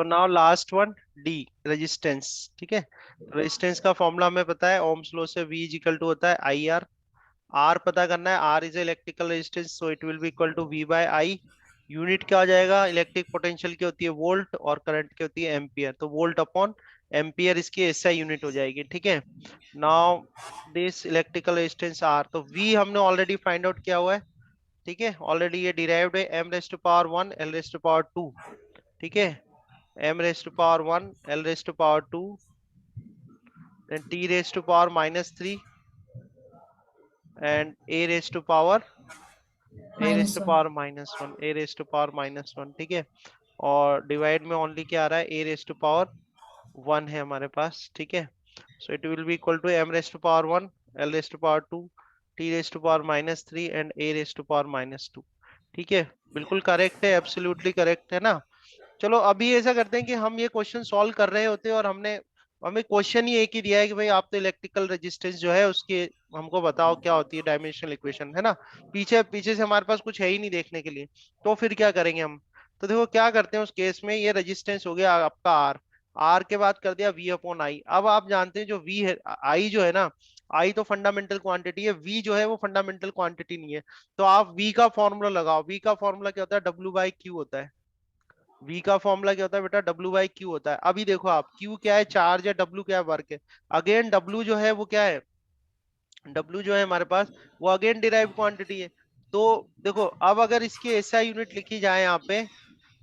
तो now last one, the, resistance. ठीक है, रेजिस्टेंस का फॉर्मूला हमें पता है, ओम्स लॉ से V इज इक्वल टू होता है आई आर। आर पता करना है, R is electrical resistance, so it will be equal to V by I. Unit क्या हो जाएगा, इलेक्ट्रिक पोटेंशियल की होती है वोल्ट और करंट की होती है एम्पियर, तो वोल्ट अपॉन एम्पियर इसकी एसआई यूनिट हो जाएगी। ठीक है, now this electrical resistance R, तो V हमने ऑलरेडी फाइंड आउट किया हुआ है। ठीक है, ऑलरेडी ये डिराइव्ड है, m raised to power 1 l raised to power 2। ठीक है, m raised to power 1 l raised to power 2, then t raised to power -3 and a raised to power -1। -1, a raised to power -1। ठीक है, और divide में only क्या आ रहा है, a raised to power 1 है हमारे पास। ठीक है, so it will be equal to m raised to power 1 l raised to power 2 t raised to power -3 and a raised to power -2। ठीक है, बिल्कुल करेक्ट है, एब्सोल्युटली करेक्ट है ना। चलो अभी ऐसा करते हैं कि हम ये क्वेश्चन सॉल्व कर रहे होते हैं और हमें क्वेश्चन ही एक ही दिया है कि भाई आप तो इलेक्ट्रिकल रेजिस्टेंस जो है उसके हमको बताओ क्या होती है डायमेंशनल इक्वेशन, है ना। पीछे पीछे से हमारे पास कुछ है ही नहीं देखने के लिए, तो फिर क्या करेंगे हम। तो देखो क्या करते हैं उस केस में, ये रेजिस्टेंस हो गया आपका आर, आर के बाद कर दिया वी अपॉन आई। अब आप जानते हैं जो वी है, आई जो है ना, आई तो फंडामेंटल क्वांटिटी है, वी जो है वो फंडामेंटल क्वांटिटी नहीं है। तो आप वी का फॉर्मूला लगाओ, वी का फॉर्मूला क्या होता है, डब्ल्यू बाई क्यू होता है। V का फॉर्मूला क्या होता है बेटा, W बाई क्यू होता है। अभी देखो आप, Q क्या है, चार्ज है, W क्या है, वर्क है। अगेन W जो है वो क्या है, W जो है हमारे पास वो अगेन डिराइव्ड क्वांटिटी है। तो देखो अब अगर इसकी एसआई यूनिट लिखी जाए यहाँ पे,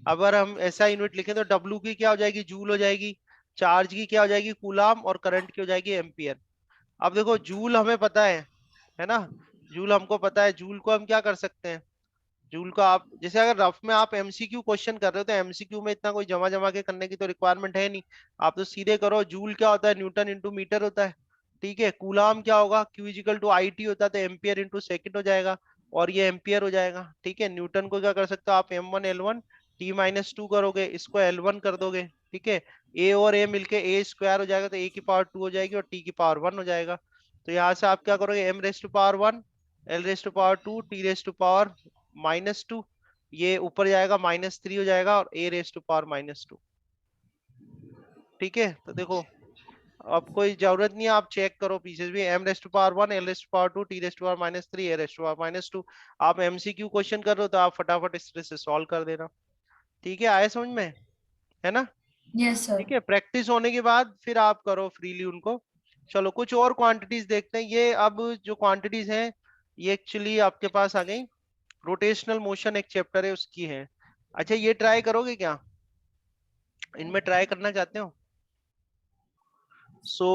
अगर हम एसआई यूनिट लिखें तो W की क्या हो जाएगी, जूल हो जाएगी, चार्ज की क्या हो जाएगी, कूलाम, और करंट की हो जाएगी एम्पियर। अब देखो जूल हमें पता है ना, जूल हमको पता है, जूल को हम क्या कर सकते हैं, जूल का आप जैसे अगर रफ में आप एमसीक्यू क्वेश्चन कर रहे हो तो एमसीक्यू में इतना कोई जमा जमा के करने की तो रिक्वायरमेंट है नहीं, आप तो सीधे करो। जूल क्या होता है, न्यूटन इंटू मीटर होता है। ठीक है, कूलाम क्या होगा, Q is equal to I T होता है, तो एम्पियर इंटू सेकेंड हो जाएगा, और ये एम्पियर हो जाएगा। ठीक है, न्यूटन को क्या कर सकते हो आप, M1 L1 T-2 करोगे, इसको L1 कर दोगे। ठीक है, ए और ए मिलके ए स्क्वायर हो जाएगा, तो ए की पावर 2 हो जाएगी और टी की पावर 1 हो जाएगा। तो यहाँ से आप क्या करोगे, m raise to power 1 l race to power 2 t raise to power -2, ये ऊपर जाएगा -3 हो जाएगा, और a रेस टू पावर -2। ठीक है, तो देखो अब कोई जरूरत नहीं है, आप चेक करो पीछे से भी, m raise to power 1 l race to power 2 t raise to power -3 a raise to power -2। आप एमसीक्यू क्वेश्चन कर रहे हो तो आप फटाफट इस तरह से सॉल्व कर देना। ठीक है, आए समझ में, है ना। Yes sir. ठीक है, प्रैक्टिस होने के बाद फिर आप करो फ्रीली उनको। चलो कुछ और क्वांटिटीज देखते हैं। ये अब जो क्वांटिटीज हैं ये एक्चुअली आपके पास आ गई, रोटेशनल मोशन एक चैप्टर है उसकी है। अच्छा ये ट्राई करोगे क्या, इनमें ट्राई करना चाहते हो। So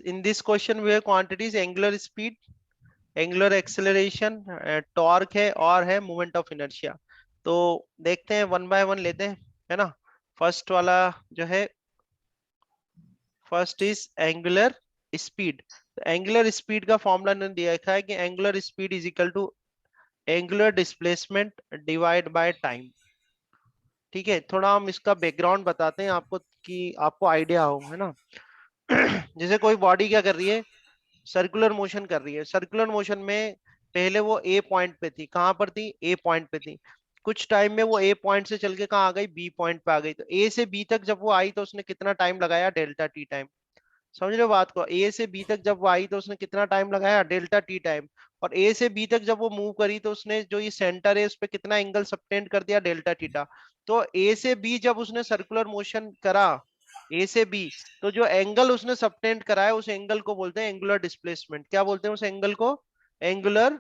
in this question we have quantities, angular speed, angular acceleration, torque है, और है मोमेंट ऑफ इनर्शिया। तो देखते हैं वन बाय वन लेते हैं, है ना। फर्स्ट वाला जो है, first is angular speed. Angular speed का फॉर्मूला ने दिया है कि angular speed is equal to angular displacement divide by time. ठीक है, थोड़ा हम इसका बैकग्राउंड बताते हैं आपको कि आपको आइडिया हो, है ना। जैसे कोई बॉडी क्या कर रही है, सर्कुलर मोशन कर रही है। सर्कुलर मोशन में पहले वो ए पॉइंट पे थी, कहां पर थी, ए पॉइंट पे थी। कुछ टाइम में वो ए पॉइंट से चल के कहाँ आ गई, बी पॉइंट पे आ गई। तो ए से बी तक जब वो आई तो उसने कितना टाइम लगाया, डेल्टा टी टाइम। समझ रहे हो बात को, ए से बी तक जब वो आई तो उसने कितना टाइम लगाया, डेल्टा टी टाइम। और ए से बी तक जब वो मूव करी तो उसने जो ये सेंटर है उस पर कितना एंगल सबटेंड कर दिया, डेल्टा थीटा। तो ए से बी जब उसने सर्कुलर मोशन करा, ए से बी, तो जो एंगल उसने सबटेंड करा है उस एंगल को बोलते हैं एंगुलर डिस्प्लेसमेंट। क्या बोलते हैं उस एंगल को, एंगुलर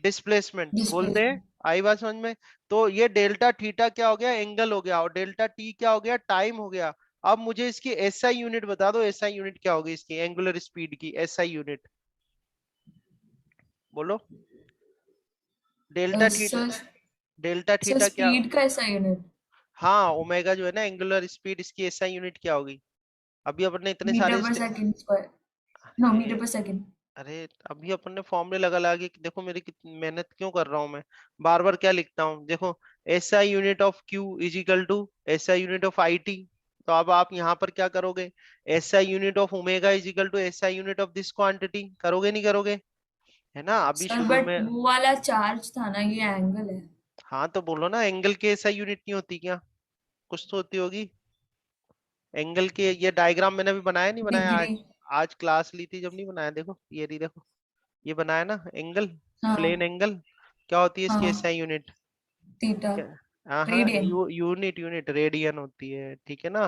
डिस्प्लेसमेंट बोलते हैं। डिस्प्लेसमेंट। आई बात समझ में। तो ये डेल्टा थीटा क्या हो गया, एंगल हो गया, और डेल्टा टी क्या हो गया, टाइम हो गया। अब मुझे इसकी एसआई यूनिट बता दो, एसआई यूनिट क्या होगी इसकी, एंगुलर स्पीड की एसआई यूनिट बोलो। Delta theta, sir, delta sir theta क्या। स्पीड का ऐसा यूनिट हाँ ओमेगा जो है ना, एंगुलर स्पीड, इसकी एसआई यूनिट क्या होगी। अभी अपन ने इतने मीटर सारे पर सेकंड स्क्वायर। नो, मीटर पर सेकंड। अरे अभी अपन ने फॉर्मूले लगा लगा के, देखो मेरी कितनी मेहनत क्यों कर रहा हूँ मैं, बार बार क्या लिखता हूँ देखो। SI unit of Q is equal to SI unit of I T. तो अब आप यहाँ पर क्या करोगे, SI unit of omega is equal to SI unit of this quantity, करोगे नहीं करोगे, है ना अभी सर शुरू बट में। वो वाला चार्ज था ना, ये एंगल है। हाँ तो बोलो ना, एंगल के एसआई यूनिट नहीं होती क्या। कुछ तो होती होगी एंगल के। ये डायग्राम मैंने अभी बनाया नहीं बनाया डिग्री। आज, आज क्लास ली थी जब नहीं बनाया, देखो ये रही, देखो ये बनाया ना एंगल, प्लेन हाँ एंगल। क्या होती है इसकी हाँ। SI unit? थीटा। क्या? हाँ हाँ, रेडियन। यूनिट यूनिट रेडियन होती है, ठीक है ना।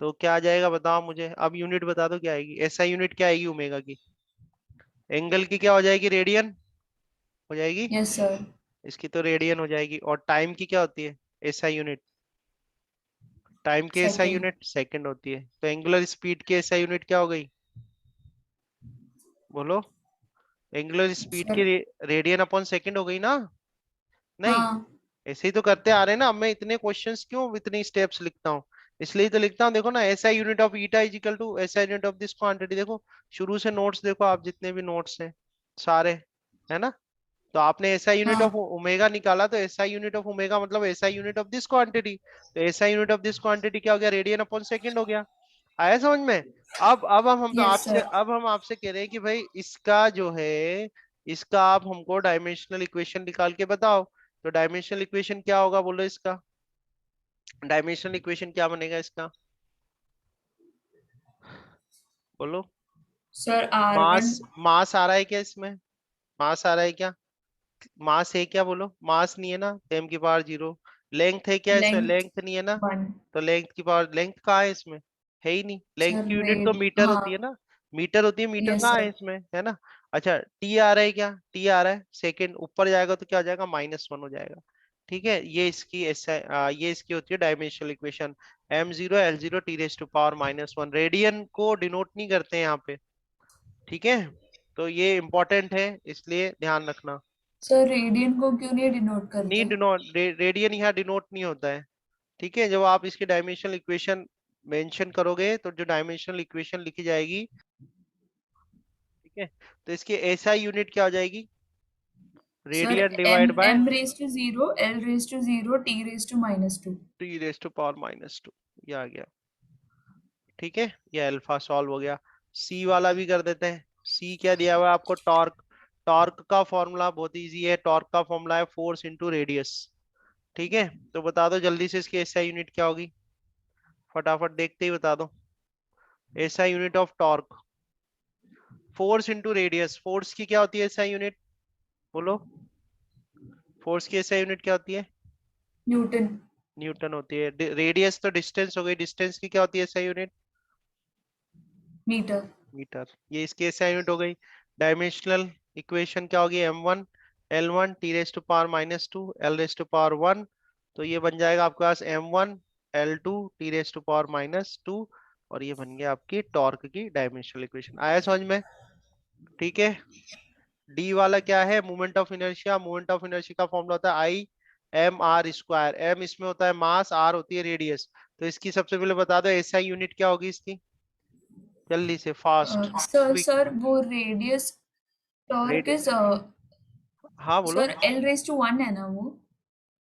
तो क्या आ जाएगा बताओ मुझे, अब यूनिट बता दो क्या आएगी, एसआई यूनिट क्या आएगी ओमेगा की? एंगल की क्या हो जाएगी, रेडियन हो जाएगी। Yes sir. इसकी तो रेडियन हो जाएगी। और टाइम की क्या होती है एसआई यूनिट? टाइम की एसआई सेकंड। यूनिट सेकंड होती है। तो एंगुलर स्पीड की एसआई यूनिट क्या हो गई, बोलो? एंगुलर स्पीड की सर। रेडियन अपॉन सेकंड हो गई ना? नहीं, हाँ ऐसे ही तो करते आ रहे हैं ना। अब मैं इतने क्वेश्चंस क्यों इतने स्टेप्स लिखता हूँ, इसलिए तो लिखता हूँ। देखो ना, SI unit of eta is equal to SI unit of this quantity. देखो शुरू से नोट्स देखो आप, जितने भी नोट्स हैं सारे, है ना। तो आपने एसआई यूनिट ऑफ हाँ। ओमेगा निकाला, तो एसआई यूनिट ऑफ ओमेगा मतलब SI unit of this quantity. तो SI unit of this quantity क्या हो गया, रेडियन अपॉन सेकंड हो गया। आया समझ में? अब हम तो यस आपसे, सर। अब हम आपसे कह रहे हैं कि भाई इसका जो है, इसका आप हमको डायमेंशनल इक्वेशन निकाल के बताओ। तो डायमेंशनल इक्वेशन क्या होगा बोलो इसका, डायमेंशनल इक्वेशन क्या बनेगा इसका, बोलो? Sir R1। मास, मास आ रहा है क्या इसमें, मास आ रहा है क्या? मास है क्या बोलो? मास नहीं है ना, 10 की पावर 0। लेंथ है क्या इसमें? लेंथ लेंथ नहीं है ना। 1। तो लेंथ की पावर, लेंथ कहाँ है इसमें? है ही नहीं। लेंथ सर की यूनिट तो रेड मीटर हाँ। होती है ना, मीटर होती है। मीटर यस कहाँ है सर। इसमें, है ना। अच्छा टी आ रहा है क्या, टी आ रहा है, सेकंड ऊपर जाएगा तो क्या हो जाएगा, -1 हो जाएगा। ठीक है, ये इसकी ऐसा ये इसकी होती है dimensional equation. m0 L0 T⁻⁻1। Radian को डिनोट नहीं करते हैं यहाँ पे, ठीक है। तो ये इंपॉर्टेंट है, इसलिए ध्यान रखना। सर रेडियन को क्यों नहीं डिनोट नहीं करते? डिनोट, रेडियन यहाँ डिनोट नहीं होता है, ठीक है। जब आप इसकी डायमेंशनल इक्वेशन मेंशन करोगे तो जो डायमेंशनल इक्वेशन लिखी जाएगी, ठीक है, तो इसकी एसआई यूनिट क्या हो जाएगी, sir radian m divide by m raise to 0 l raise to 0 t raise to -2। T⁻²। ये आ गया, ठीक है। ये अल्फा सॉल्व हो गया। सी वाला भी कर देते हैं। सी क्या दिया हुआ है आपको, टॉर्क। टॉर्क का फॉर्मूला बहुत इजी है, टॉर्क का फॉर्मूला है फोर्स इंटू रेडियस, ठीक है। तो बता दो जल्दी से इसकी एसआई यूनिट क्या होगी, फटाफट देखते ही बता दो। SI unit of torque, force into radius. Force की क्या होती है एसआई यूनिट, बोलो? फोर्स की एसआई यूनिट क्या होती है, न्यूटन। न्यूटन होती है। रेडियस तो डिस्टेंस हो गई, डिस्टेंस की क्या होती है एसआई यूनिट, मीटर। मीटर। ये इसकी एसआई यूनिट हो गई। डायमेंशनल इक्वेशन क्या होगी, m1 L1 T⁻², L⁻1। तो ये बन जाएगा आपके पास m1 L2 T⁻²। और ये बन गया आपकी टॉर्क की डायमेंशनल इक्वेशन। आया समझ में? ठीक है। डी वाला क्या है, moment of inertia. Moment of inertia का फॉर्मूला होता है I m r²। एम इसमें होता है मास, आर होती है रेडियस। तो इसकी सबसे पहले बता दो एसआई यूनिट क्या होगी इसकी, जल्दी से, फास्ट सर क्विक। सर वो रेडियस टॉर्क इज हाँ बोलो। सर l रेज टू 1 है ना वो?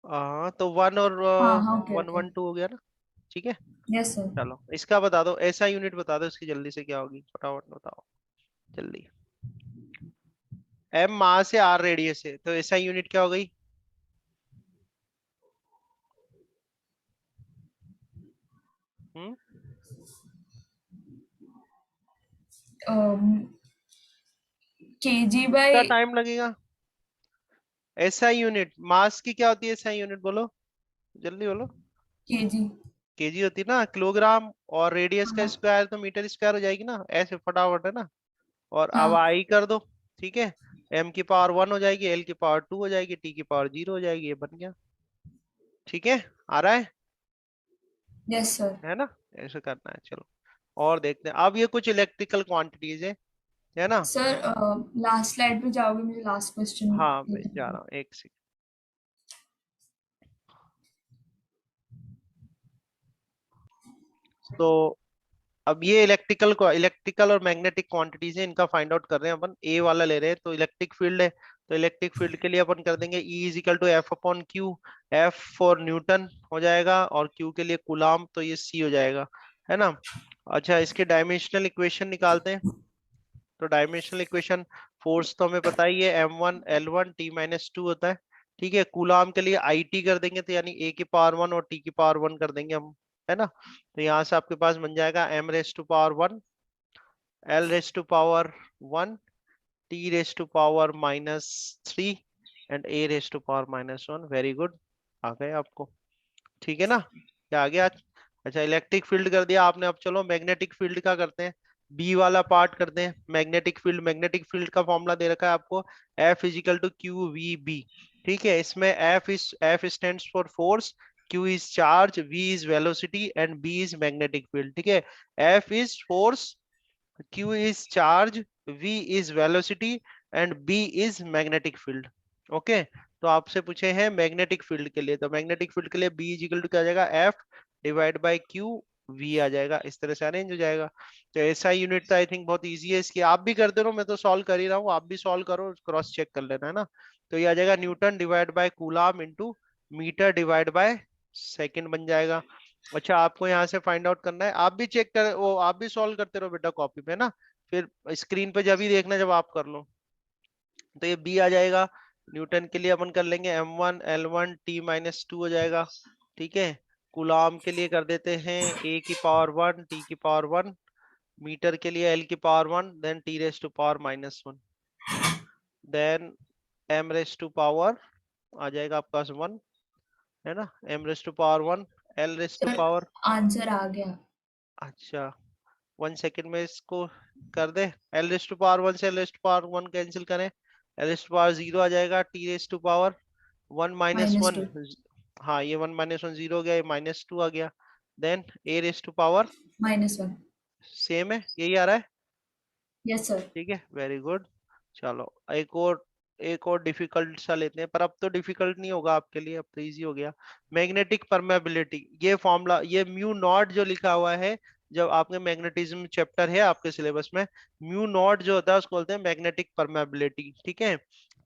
हाँ तो वन और हाँ हाँ okay one okay. One two हो गया ना, ठीक है। Yes sir. चलो इसका बता दो, ऐसा यूनिट बता दो इसकी जल्दी से क्या होगी, फटाफट बताओ जल्दी। एम मास है, आर रेडियस है, तो ऐसा यूनिट क्या हो गई, हम्म? kg कितना बाय टाइम लगेगा, ऐसा यूनिट मास की क्या होती है, ऐसा यूनिट बोलो, जल्दी बोलो। kg। केजी होती है ना, किलोग्राम। और रेडियस का हाँ स्क्वायर तो मीटर स्क्वायर हो जाएगी ना, ऐसे फटाफट, है ना। और अब हाँ। आई कर दो, ठीक है। m की पावर 1 हो जाएगी, l की पावर 2 हो जाएगी, t की पावर 0 हो जाएगी, ये बन गया, ठीक है। आ रहा यस सर। है ना। ऐसे करना है, चलो और देखते हैं। अब ये कुछ इलेक्ट्रिकल क्वांटिटीज है ना। सर लास्ट स्लाइड पे जाओगे, मुझे लास्ट क्वेश्चन हाँ मैं लिखना जा है। रहा हूँ, एक सेकंड। तो अब ये इलेक्ट्रिकल और मैग्नेटिक क्वांटिटीज है, इनका फाइंड आउट कर रहे हैं अपन। ए वाला ले रहे हैं, तो इलेक्ट्रिक फील्ड है। तो इलेक्ट्रिक फील्ड के लिए अपन कर देंगे E is equal to F upon Q. F for newton हो जाएगा, और क्यू के लिए कूलाम, तो ये सी हो जाएगा, है ना। अच्छा इसके डायमेंशनल इक्वेशन निकालते हैं। तो डायमेंशनल इक्वेशन, फोर्स तो हमें पता ही है, m1 L1 T⁻² होता है, ठीक है, कूलाम के लिए IT कर देंगे तो यानी A की पावर 1 और T की पावर 1 कर देंगे हम, है ना। तो यहाँ से आपके पास बन जाएगा m raise to power 1, L race to power 1, T raise to power -3 and A raise to power -1। Very good, आ गए आपको। ठीक है ना, क्या आ गया। अच्छा, इलेक्ट्रिक फील्ड कर दिया आपने। अब चलो मैग्नेटिक फील्ड का करते हैं, बी वाला पार्ट करते हैं। मैग्नेटिक फील्ड, मैग्नेटिक फील्ड का फॉर्मूला दे रखा है आपको, F is equal to Q V B. ठीक है, इसमें F stands for force, Q is charge, V is velocity and B is magnetic field. ठीक है, F is force, Q is charge, V is velocity and B is magnetic field। Okay, तो आपसे पूछे हैं magnetic field के लिए, तो magnetic field के लिए B इज इक्वल टू क्या आ जाएगा, F divide by Q V आ जाएगा। इस तरह से अरेंज हो जाएगा। तो ऐसा यूनिट तो आई थिंक बहुत इजी है इसकी, आप भी करते रहो, मैं तो सॉल्व कर ही रहा हूँ, आप भी सॉल्व करो, क्रॉस चेक कर लेना, है ना। तो ये आ जाएगा newton divide by coulomb into metre divide by second बन जाएगा। अच्छा, आपको यहाँ से फाइंड आउट करना है, आप भी चेक कर, वो आप भी सॉल्व करते रहो बेटा कॉपी पे ना, फिर स्क्रीन पे जब भी देखना जब आप कर लो। तो ये बी आ जाएगा। न्यूटन के लिए अपन कर लेंगे m1 L1 T-2 हो जाएगा। ठीक है, कूलाम के लिए कर देते हैं A की पावर 1 T की पावर 1, मीटर के लिए L की power 1 then T raise to power -1, then M raise to power आ जाएगा आपके पास 1, है ना, M raise to power 1, L race टू सर पावर। आंसर आ गया। अच्छा, 1 सेकेंड में इसको कर दे। एल रेस टू पावर 1 से L raise to power 1 cancel करें, एल रेस टू पावर 0 आ जाएगा, T raise to power 1 minus one. -2। हाँ, ये 1 -1 0 हो गया, ये -2 आ गया। Then A raise to power -1। Same है, यही आ रहा है। Yes sir. ठीक है, वेरी गुड। चलो एक और डिफिकल्ट सा लेते हैं, पर अब तो डिफिकल्ट नहीं होगा आपके लिए, अब तो इजी हो गया। मैग्नेटिक परमेबिलिटी, ये फॉर्मूला, ये म्यू नॉट जो लिखा हुआ है, जब आपके मैग्नेटिज्म चैप्टर है आपके सिलेबस में, म्यू नॉट जो होता है उसको बोलते हैं मैग्नेटिक परमेबिलिटी। ठीक है,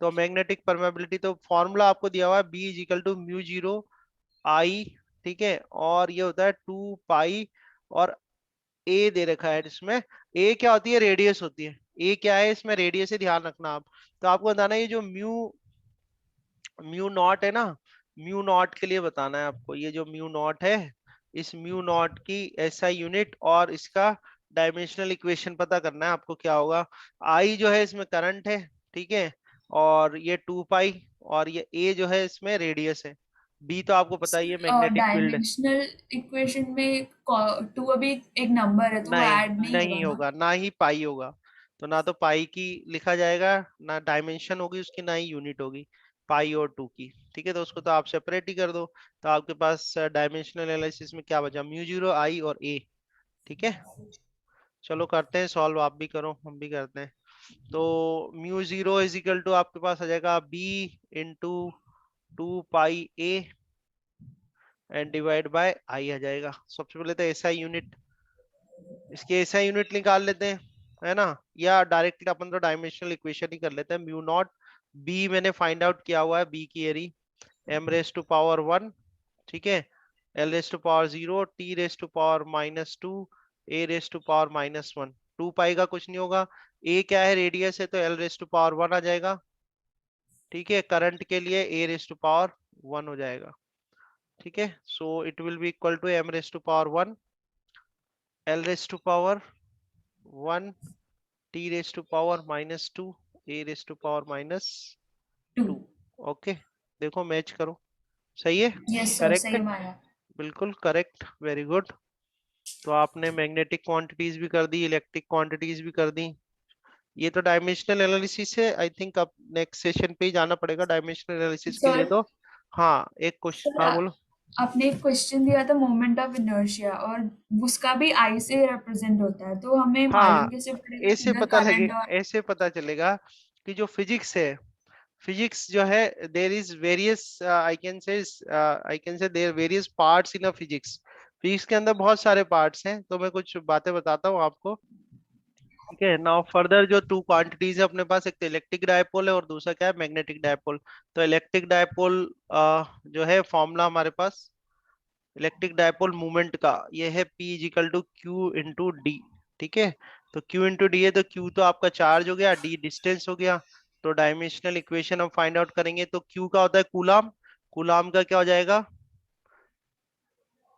तो मैग्नेटिक परमेबिलिटी, तो फॉर्मूला आपको दिया हुआ है B is equal to mu zero I. ठीक है, और ये होता है 2 पाई, और ए दे रखा है इसमें। ए क्या होती है, रेडियस होती है। ए क्या है इसमें, रेडियस है, ध्यान रखना आप। तो आपको बताना है ये जो म्यू म्यू नॉट है ना, म्यू नॉट के लिए बताना है आपको, ये जो म्यू नॉट है, इस म्यू नॉट की एसआई यूनिट और इसका डायमेंशनल इक्वेशन पता करना है आपको, क्या होगा। आई जो है इसमें करंट है, ठीक है, और ये 2 पाई, और ये ए जो है इसमें रेडियस है, बी तो आपको पता ही है मैग्नेटिक फील्ड है। डायमेंशनल इक्वेशन में 2 अभी एक नंबर है तो वो नहीं, ऐड नहीं होगा नहीं ना। होगा, ना ही पाई होगा। तो ना तो पाई की लिखा जाएगा, ना डायमेंशन होगी उसकी, ना ही यूनिट होगी पाई और 2 की। ठीक है, तो उसको तो आप सेपरेट ही कर दो। तो आपके पास डायमेंशनल एनालिसिस में क्या बचा, म्यू जीरो आई और ए। ठीक है, चलो करते हैं सॉल्व, आप भी करो हम भी करते हैं। तो mu zero is equal to आपके पास आ जाएगा B into 2 pi A and divide by I आ जाएगा। सबसे पहले तो एसआई यूनिट, इसके एसआई यूनिट निकाल लेते हैं, है ना, या डायरेक्टली अपन तो डायमेंशनल इक्वेशन ही कर लेते हैं। म्यू नॉट बी मैंने फाइंड आउट किया हुआ है, बी की एरी m रेस टू पावर 1, ठीक है, l race to power 0, t raise to power -2, a raise to power -1। 2 pi का कुछ नहीं होगा, a क्या है, रेडियस है, तो l रेस टू पावर 1 आ जाएगा। ठीक है, करंट के लिए a रेस टू पावर 1 हो जाएगा। ठीक है, so it will be equal to m raise to power 1, l race to power 1, t raise to power -2, a raise to power 2। -2। Okay, देखो मैच करो, सही है, यस सर, करेक्ट सही है, माना। बिल्कुल करेक्ट, वेरी गुड। तो आपने मैग्नेटिक क्वांटिटीज भी कर दी, इलेक्ट्रिक क्वांटिटीज भी कर दी। ये तो डायमेंशनल एनालिसिस है, आई थिंक अब नेक्स्ट सेशन पे ही जाना पड़ेगा डायमेंशनल एनालिसिस के लिए। सर तो हाँ, एक क्वेश्चन, सर हाँ बोलो। आपने एक क्वेश्चन दिया था मोमेंट ऑफ इनर्शिया, और उसका भी आई से रिप्रेजेंट होता है, तो हमें हाँ, मालूम कैसे पड़ेगा ऐसे इधर पता लगे, करंट और। ऐसे पता चलेगा कि जो फिजिक्स है, फिजिक्स जो है, there is various, I can say there various parts in a physics. Physics के अंदर बहुत सारे पार्ट्स हैं, तो मैं कुछ बातें बताता हूँ आपको। ठीक है, नाउ फर्दर जो 2 क्वांटिटीज है अपने पास, एक तो इलेक्ट्रिक डायपोल है और दूसरा क्या है, मैग्नेटिक डायपोल। तो इलेक्ट्रिक डायपोल जो है फॉर्मूला हमारे पास इलेक्ट्रिक डायपोल मूवमेंट का, ये है P is equal to Q into D. ठीक है, तो Q इंटू डी है, तो Q तो आपका चार्ज हो गया, D डिस्टेंस हो गया। तो डायमेंशनल इक्वेशन हम फाइंड आउट करेंगे, तो Q का होता है कूलाम, कूलाम का क्या हो जाएगा,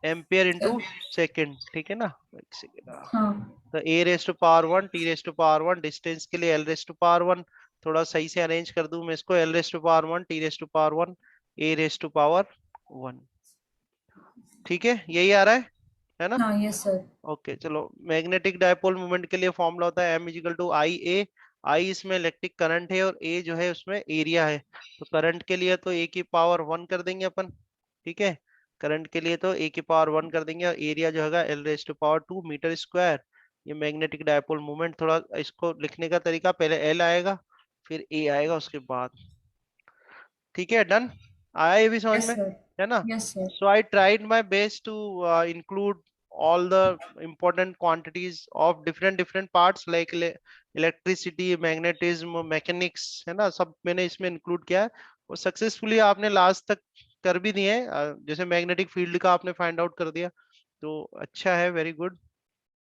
एम्पियर इंटू सेकेंड, ठीक है ना। एक सेकेंड, हाँ तो A raise to power one, T raise to power one, distance के लिए L raise to power one, थोड़ा सही से अरेंज कर दूं मैं इसको, L raise to power one, T raise to power one, A raise to power one, ठीक है, यही आ रहा है ना। हाँ, यस सर। ओके चलो, मैग्नेटिक डायपोल मोमेंट के लिए फॉर्मूला होता है एम इजिकल टू आई ए, आई इसमें इलेक्ट्रिक करंट है और ए जो है उसमें एरिया है। तो करंट के लिए तो ए की पावर वन कर देंगे अपन, ठीक है, करंट के लिए तो ए की पावर वन कर देंगे, और एरिया जो होगा L raise to power two metre square. ये मैग्नेटिक डायपोल मोमेंट, थोड़ा इसको लिखने का तरीका, पहले एल आएगा फिर ए आएगा उसके बाद, ठीक है, डन, आया ये भी समझ यस में, सर। है ना। Yes sir. So I tried my best to include all the important quantities of different different parts like electricity, magnetism, mechanics, है ना, सब मैंने इसमें इंक्लूड किया है, और सक्सेसफुली आपने लास्ट तक कर भी दिए हैं, जैसे मैग्नेटिक फील्ड का आपने फाइंड आउट कर दिया, तो अच्छा है, वेरी गुड।